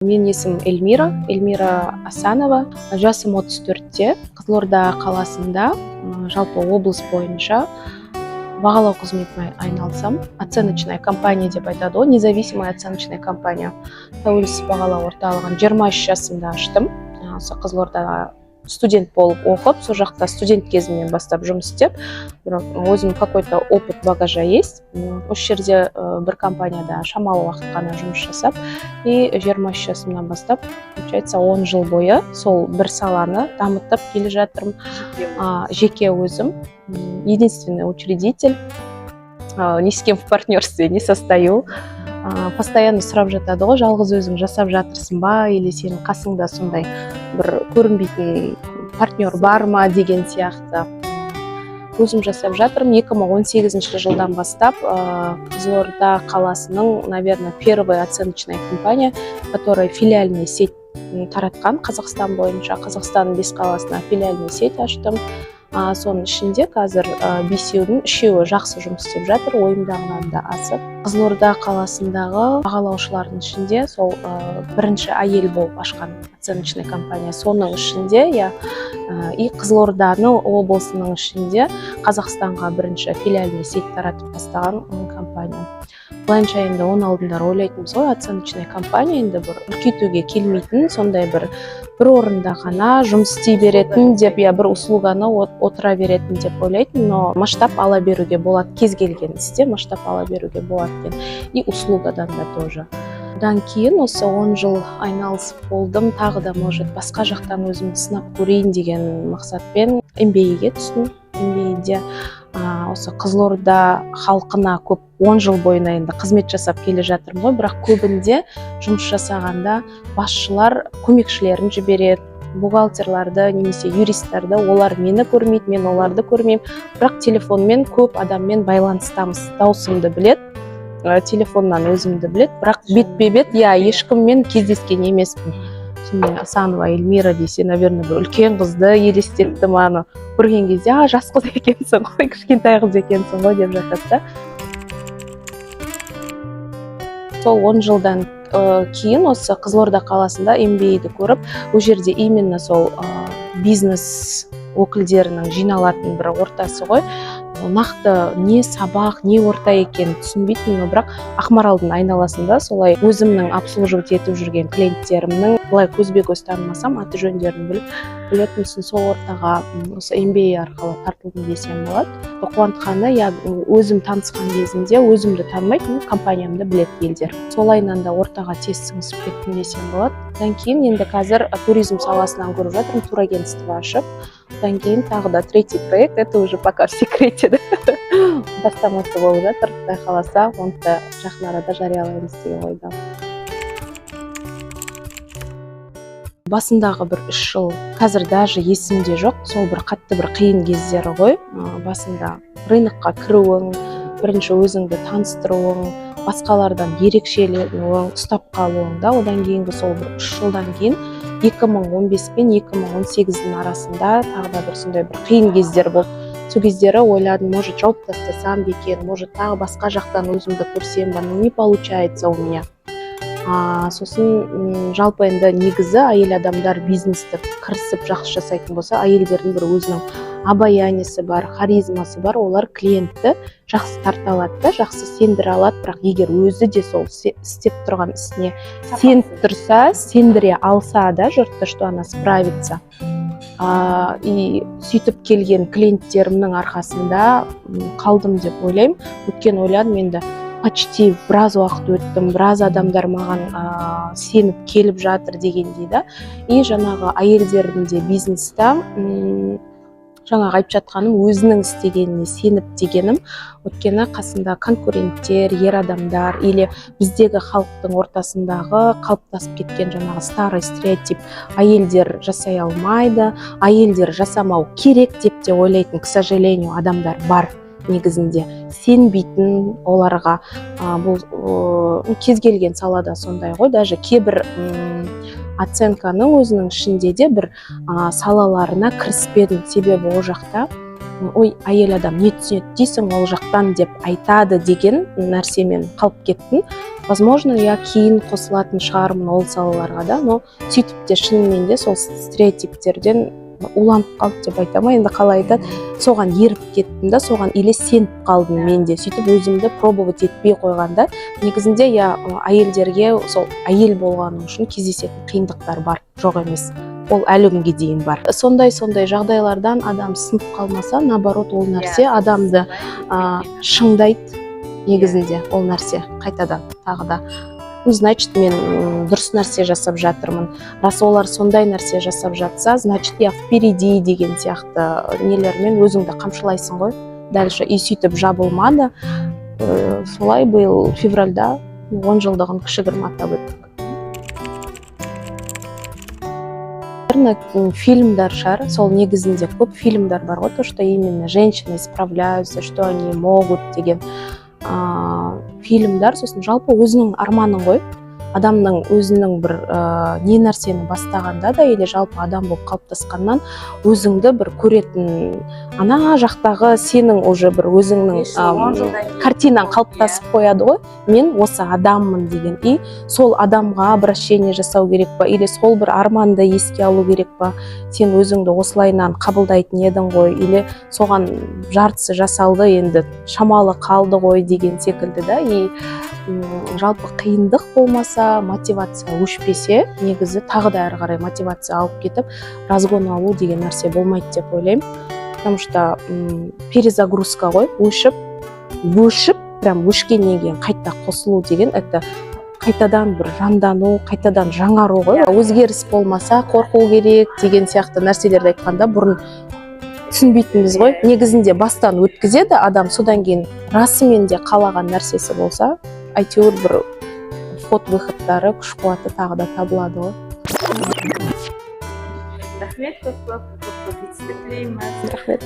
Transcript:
Менің есімім Эльмира Асанова. Жасым 34-те. Қызылорда қаласында жалпы облыс бойынша бағалау қызметімен айналысам. Оценочная компания деп айтады ғой, независимая оценочная компания. Тәуелсіз бағалау орталығын 23 жасымда аштым. Қызылордада студент болып оқып, сол жақта студент кезімнен бастап жұмыс істеп, өзім какой-то опыт багажа есть. Осы жерде бір компанияда шамалы уақыт қана жұмыс жасап, и 23 жасымнан бастап, получается, 10 жыл бойы сол бір саланы дамытып келе жатырмын. Жеке өзім, единственный учредитель, ни с кем в партнерстве не состою. Постоянно сұрап жатады ғой, жалғыз өзің жасап жатырсың ба, или сенің қасыңда сондай бір көрінбейтін партнер бар ма деген сияқты. Өзім жасап жатырмын. 2018 жылдан бастап Қызылорда қаласының, наверное, первая оценочная компания, которая филиальный сеть таратқан Қазақстан бойынша. Қазақстанның 5 қаласына филиальный сеть аштым. Соның ішінде қазір бесеудің үшеуі жақсы жұмыс істеп жатыр, ойымдағынан да асып. Қызылорда қаласындағы бағалаушылардың ішінде сол бірінші әйел болып ашқан оценочный компания. Соның ішінде, и Қызылорданың облысының ішінде Қазақстанға бірінші филиальный сеть таратып бастаған компания. Былайынша енді оның алдында ойлайтынбыз ғой, оценочный компания енді бір үлкейтуге келмейтін, сондай бір орында ғана жұмыс істей беретін деп, бір услуганы отыра беретін деп ойлайтын, но масштаб ала беруге болады, кез келген істе масштаб ала беруге болады екен. И услугадан да тоже. Одан кейін осы 10 жыл айналысып болдым, тағы да может басқа жақтан өзімді сынап көрейін деген мақсатпен MBA-ге түстім. MBA-де осы Қызылорда халқына көп 10 жыл бойына енді қызмет жасап келе жатырмын ғой, бірақ көбінде жұмыс жасағанда басшылар көмекшілерін жібереді, бухгалтерларды немесе юристтарды, олар мені көрмейді, мен оларды көрмеймін, бірақ телефонмен көп адаммен байланыстамыз, даусымды білет, телефоннан өзімді білет, бірақ бетпе-бет ешкіммен кездескен емеспін. Асанова Эльмира десе, наверное, бір үлкен қызды елестетті маны көрген кезде, жас қыз екенсің ғой, кішкентай қыз екенсің ғой деп жатады да. Сол 10 жылдан кейін осы Қызылорда қаласында MBA-ді көріп, ол жерде именно сол бизнес өкілдерінің жиналатын бір ортасы ғой. Нақты не сабақ, не орта екен түсінбейтін, бірақ Ақмаралдың айналасында солай өзімнің обслуживать етіп жүрген клиенттерімнің былай көзбе-көз танымасам, аты жөндерін білетінсің, сол ортаға осы MBA арқылы тартылдым десем болады. Қуантқаны, өзім танысқан кезімде өзімді танымайтын, компаниямды білетін елдер. Солайынан да ортаға тез сіңісіп кеттім десем болады. Одан кейін енді қазір туризм саласынан көріп жатырмын, турагентство ашып. Одан кейін тағы да третий проект, это уже пока в секрете, да? Бастамасы болып жатыр, Құдай қаласа, оны да жақын арада жариялаймыз деген ойдамын. Басындағы бір 3 жыл, қазір даже есімде жоқ, сол бір қатты бір қиын кездері ғой. Басында рынокқа кіруің, бірінші өзіңді таныстыруың, басқалардан ерекшеленуің, ұстап қалуың да, одан кейінгі сол бір 3 жылдан кейін 2015 пен 2018-дің арасында тағы да бір сондай бір қиын кездер болды. Сол кездері ойладым, может жауып тастасам екен, может тағы басқа жақтан өзімді көрсем, но не получается у меня. Сосын жалпы енді негізі әйел адамдар бизнесті кірісіп жақсы жасайтын болса, әйелдердің бір өзінің обаяниясы бар, харизмасы бар, олар клиентті жақсы тарта алады да, жақсы сендіре алады, бірақ егер өзі де сол істеп тұрған ісіне сеніп тұрса, сендіре алса да жұртты, что она справится. И сөйтіп келген клиенттерімнің арқасында қалдым деп ойлаймын. Өткен ойладым, енді почти біраз уақыт өттім, біраз адамдар маған сеніп келіп жатыр дегендей да. И жаңағы әйелдердің де бизнеста жаңағы айтып жатқаным өзінің істегеніне сеніп дегенім, өткені қасында конкуренттер, ер адамдар или біздегі халықтың ортасындағы қалыптасып кеткен жаңағы старый стереотип, әйелдер жасай алмайды, әйелдер жасамау керек деп те ойлайтын, к сожалению, адамдар бар. Негізінде сенбейтін оларға, бұл кез келген салада сондай ғой, даже кейбір оценканың өзінің ішінде де бір салаларына кіріспедім, себебі ол жақта ой, әйел адам не түсінеді дейсің ол жақтан деп айтады деген нәрсемен қалып кеттім. Возможно, я кейін қосылатын шығармын ол салаларға да, но сөйтіп те шынымен де сол стереотиптерден уланып қалды деп айтамын. Енді қалай айтады, соған еріп кеттім да, соған или сеніп қалдым мен де. Сөйтіп өзімді пробовать етпей қойғанда, негізінде я әйелдерге сол әйел болғаным үшін кездесетін қиындықтар бар, жоқ емес. Ол әлі күнге дейін бар. Сондай жағдайлардан адам сынып қалмаса, наоборот, ол нәрсе адамды шыңдайды негізінде, ол нәрсе қайтадан тағы да. Значит, мен дұрыс нәрсе жасап жатырмын. Рас олар сондай нәрсе жасап жатса, значит, я впереди деген сияқты нелермен өзіңді қамшылайсың ғой. Дальше и сөйтіп жабылмады. Солай биыл февральда 10 жылдығын кішігірім атап өттік. Фильмдар шығар, сол негізінде көп фильмдар бар ғой, то, что именно женщины справляются, что они могут деген фильмдар, сосын жалпы өзінің арманың ғой, адамның өзінің бір не нәрсені бастағанда да, или жалпы адам болып қалыптасқаннан өзіңді бір көретін, ана жақтағы сенің уже бір өзіңнің картинаң қалыптасып қояды ғой, мен осы адаммын деген, и сол адамға обращение жасау керек па, или сол бір арманды еске алу керек па, сен өзіңді осылайнан қабылдайтын едің ғой, или соған жартысы жасалды, енді шамалы қалды ғой деген секілді да, и жалпы қиындық болмаса, мотивация өшпесе, негізі тағы да әрі қарай мотивация алып кетіп, разгон алу деген нәрсе болмайды деп ойлаймын. Потому что перезагрузка ғой, өшіп, прям өшкеннен кейін қайта қосылу деген, это қайтадан бір жандану, қайтадан жаңару ғой. Өзгеріс болмаса, қорқу керек деген сияқты нәрселерді айтқанда бұрын түсінбейтінбіз ғой. Негізінде бастан өткізеді адам, содан кейін расымен де қалаған нәрсесі болса, әйтеуір бір вход-выходтары, күш-қуаты тағы да табылады ғой. Рахмет көп жетістік тілеймін. Рахмет.